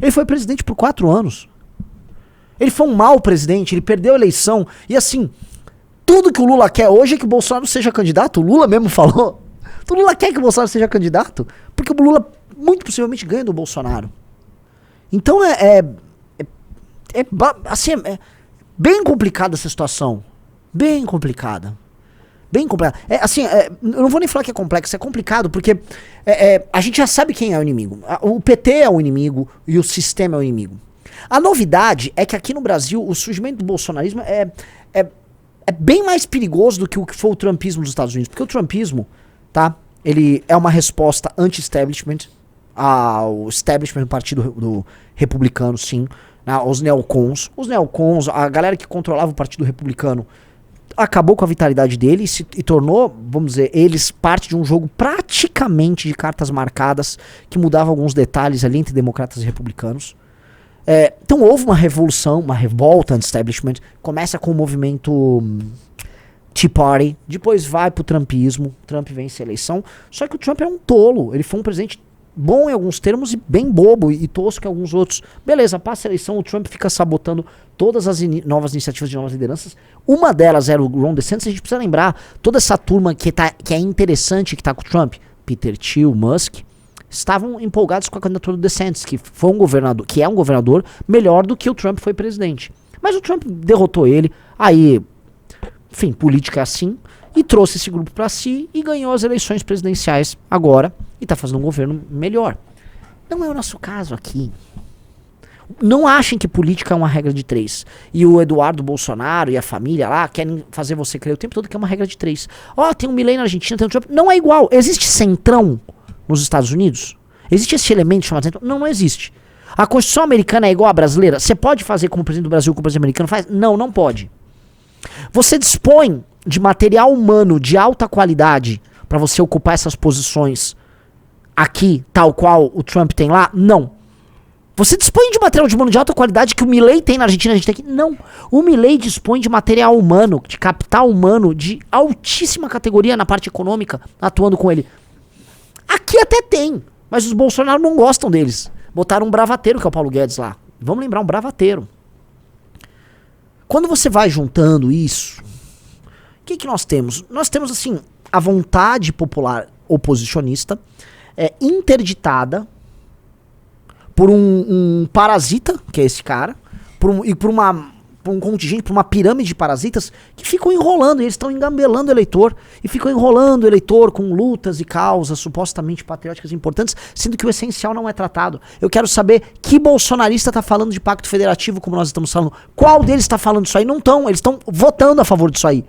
Ele foi presidente por 4 anos. Ele foi um mau presidente, ele perdeu a eleição. E assim, tudo que o Lula quer hoje é que o Bolsonaro seja candidato. O Lula mesmo falou. O Lula quer que o Bolsonaro seja candidato, porque o Lula muito possivelmente ganha do Bolsonaro. Então assim, é bem complicada essa situação. Bem complicada. Bem complicada. Eu não vou nem falar que é complexo, é complicado, porque a gente já sabe quem é o inimigo. O PT é o inimigo e o sistema é o inimigo. A novidade é que aqui no Brasil o surgimento do bolsonarismo é bem mais perigoso do que o que foi o trumpismo dos Estados Unidos. Porque o trumpismo, tá? Ele é uma resposta anti-establishment ao establishment do partido do republicano, sim. Os neocons, a galera que controlava o partido republicano acabou com a vitalidade dele e tornou, vamos dizer, eles parte de um jogo praticamente de cartas marcadas que mudava alguns detalhes ali entre democratas e republicanos. Então houve uma revolução, uma revolta anti-establishment, começa com o movimento Tea Party, depois vai pro trumpismo, Trump vence a eleição, só que o Trump é um tolo, ele foi um presidente bom em alguns termos e bem bobo e tosco em alguns outros. Beleza, passa a eleição, o Trump fica sabotando todas as novas iniciativas de novas lideranças. Uma delas era o Ron DeSantis. A gente precisa lembrar, toda essa turma que é interessante, que tá com o Trump, Peter Thiel, Musk, estavam empolgados com a candidatura do DeSantis, que foi um governador, que é um governador melhor do que o Trump foi presidente. Mas o Trump derrotou ele, aí, enfim, política é assim, e trouxe esse grupo pra si e ganhou as eleições presidenciais agora e tá fazendo um governo melhor. Não é o nosso caso aqui. Não achem que política é uma regra de 3. E o Eduardo Bolsonaro e a família lá querem fazer você crer o tempo todo que é uma regra de 3. Tem um Milei na Argentina, tem um Trump. Não é igual. Existe centrão nos Estados Unidos? Existe esse elemento chamado centrão? Não existe. A Constituição americana é igual à brasileira? Você pode fazer como o presidente do Brasil, como o presidente americano faz? Não pode. Você dispõe de material humano de alta qualidade para você ocupar essas posições aqui, tal qual o Trump tem lá? Não. Você dispõe de material humano de alta qualidade que o Milei tem na Argentina, a gente tem aqui? Não. O Milei dispõe de material humano, de capital humano de altíssima categoria na parte econômica, atuando com ele. Aqui até tem, mas os Bolsonaro não gostam deles. Botaram um bravateiro, que é o Paulo Guedes lá. Vamos lembrar, um bravateiro. Quando você vai juntando isso, o que nós temos? Nós temos, assim, a vontade popular oposicionista interditada por um parasita, que é esse cara, por um contingente, por uma pirâmide de parasitas que ficam enrolando, e eles estão engambelando o eleitor, e ficam enrolando o eleitor com lutas e causas supostamente patrióticas importantes, sendo que o essencial não é tratado. Eu quero saber que bolsonarista está falando de pacto federativo, como nós estamos falando. Qual deles está falando disso aí? Não estão, eles estão votando a favor disso aí.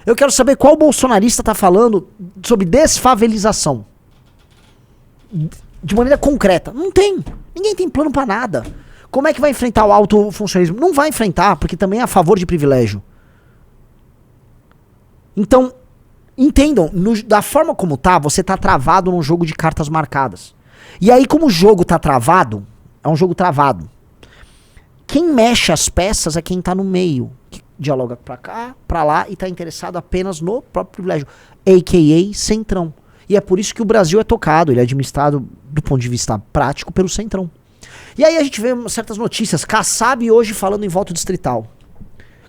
Eu quero saber qual bolsonarista está falando sobre desfavelização. De maneira concreta. Não tem. Ninguém tem plano pra nada. Como é que vai enfrentar o autofuncionalismo? Não vai enfrentar, porque também é a favor de privilégio. Então, entendam, da forma como tá, você tá travado num jogo de cartas marcadas. E aí, como o jogo tá travado, é um jogo travado. Quem mexe as peças é quem tá no meio, que dialoga pra cá, pra lá e tá interessado apenas no próprio privilégio, a.k.a. centrão. E é por isso que o Brasil é tocado, ele é administrado do ponto de vista prático pelo centrão. E aí a gente vê certas notícias, Kassab hoje falando em voto distrital.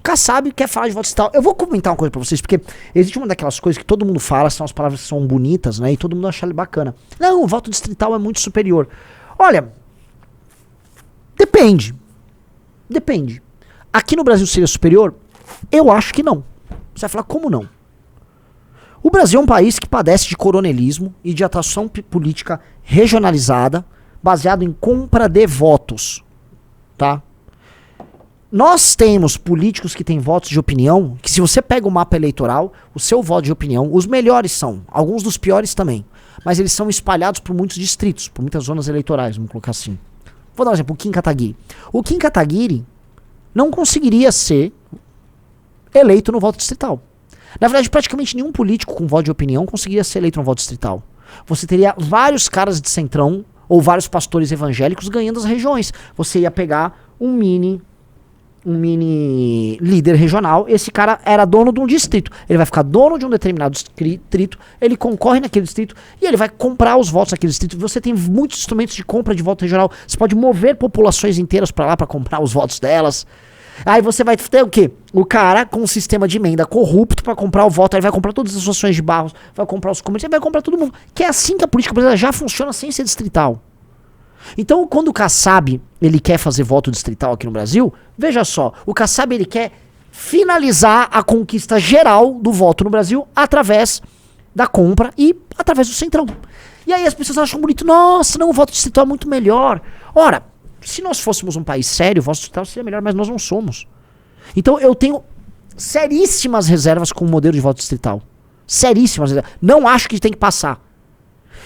Kassab quer falar de voto distrital. Eu vou comentar uma coisa pra vocês, porque existe uma daquelas coisas que todo mundo fala, são as palavras que são bonitas, né, e todo mundo acha bacana. Não, o voto distrital é muito superior. Olha, depende. Aqui no Brasil seria superior? Eu acho que não. Você vai falar, como não? O Brasil é um país que padece de coronelismo e de atuação política regionalizada, baseado em compra de votos, tá? Nós temos políticos que têm votos de opinião, que se você pega o mapa eleitoral, o seu voto de opinião, os melhores são, alguns dos piores também, mas eles são espalhados por muitos distritos, por muitas zonas eleitorais, vamos colocar assim. Vou dar um exemplo, o Kim Kataguiri. O Kim Kataguiri não conseguiria ser eleito no voto distrital. Na verdade, praticamente nenhum político com voto de opinião conseguiria ser eleito no voto distrital. Você teria vários caras de centrão ou vários pastores evangélicos ganhando as regiões. Você ia pegar um mini líder regional, esse cara era dono de um distrito. Ele vai ficar dono de um determinado distrito, ele concorre naquele distrito e ele vai comprar os votos naquele distrito. Você tem muitos instrumentos de compra de voto regional. Você pode mover populações inteiras pra lá pra comprar os votos delas. Aí você vai ter o quê? O cara com um sistema de emenda corrupto pra comprar o voto. Ele vai comprar todas as associações de bairros, vai comprar os comerciantes, vai comprar todo mundo. Que é assim que a política brasileira já funciona sem ser distrital. Então, quando o Kassab ele quer fazer voto distrital aqui no Brasil, veja só, o Kassab ele quer finalizar a conquista geral do voto no Brasil através da compra e através do Centrão. E aí as pessoas acham bonito, nossa, não, o voto distrital é muito melhor. Ora, se nós fôssemos um país sério, o voto distrital seria melhor, mas nós não somos. Então eu tenho seríssimas reservas com o modelo de voto distrital. Seríssimas reservas. Não acho que tem que passar.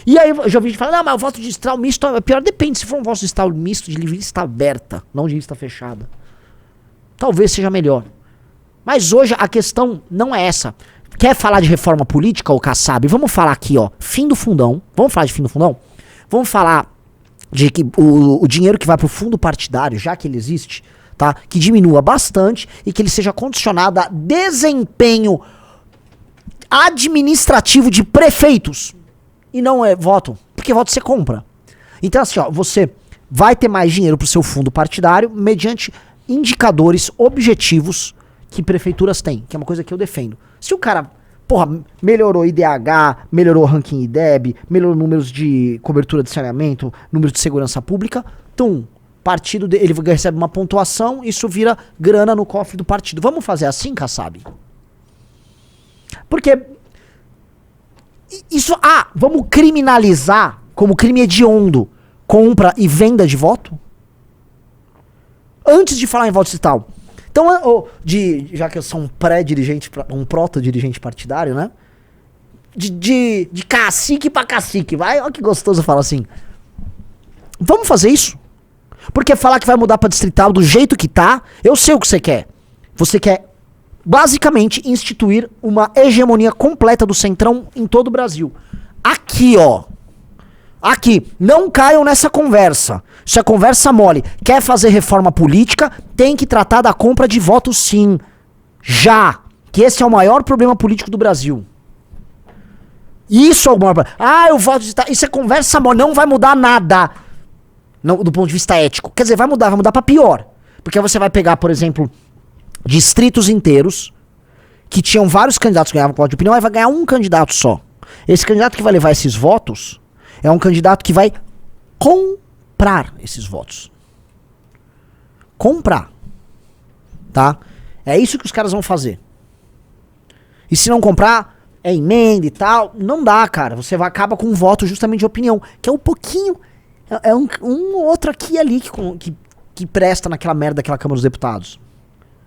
E aí eu já ouvi gente falar, não, mas o voto distrital misto é pior. Depende, se for um voto distrital misto de lista aberta, não de lista fechada. Talvez seja melhor. Mas hoje a questão não é essa. Quer falar de reforma política, ô Kassab? Vamos falar aqui, ó, fim do fundão. Vamos falar de fim do fundão? Vamos falar de que o dinheiro que vai pro fundo partidário, já que ele existe, tá? Que diminua bastante e que ele seja condicionado a desempenho administrativo de prefeitos. E não é voto, porque voto você compra. Então assim, ó, você vai ter mais dinheiro pro seu fundo partidário mediante indicadores objetivos que prefeituras têm, que é uma coisa que eu defendo. Se o cara, porra, melhorou IDH, melhorou o ranking IDEB, melhorou números de cobertura de saneamento, números de segurança pública, partido ele recebe uma pontuação, isso vira grana no cofre do partido. Vamos fazer assim, Kassab? Porque isso, vamos criminalizar como crime hediondo compra e venda de voto? Antes de falar em voto distrital. Então, já que eu sou um pré-dirigente, um proto-dirigente partidário, né? De cacique pra cacique, vai? Olha que gostoso falar assim. Vamos fazer isso? Porque falar que vai mudar pra distrital do jeito que tá, eu sei o que você quer. Você quer basicamente instituir uma hegemonia completa do Centrão em todo o Brasil. Aqui, ó. Aqui, não caiam nessa conversa. Isso é conversa mole. Quer fazer reforma política, tem que tratar da compra de votos sim. Já. Que esse é o maior problema político do Brasil. Isso é o maior problema. Eu voto de... Isso é conversa mole. Não vai mudar nada. Não, do ponto de vista ético. Quer dizer, vai mudar pra pior. Porque você vai pegar, por exemplo, distritos inteiros que tinham vários candidatos que ganhavam com voto de opinião, aí vai ganhar um candidato só. Esse candidato que vai levar esses votos é um candidato que vai comprar esses votos. Comprar. Tá? É isso que os caras vão fazer. E se não comprar, é emenda e tal. Não dá, cara. Você acaba com um voto justamente de opinião. Que é um pouquinho... É um outro aqui e ali que presta naquela merda daquela Câmara dos Deputados.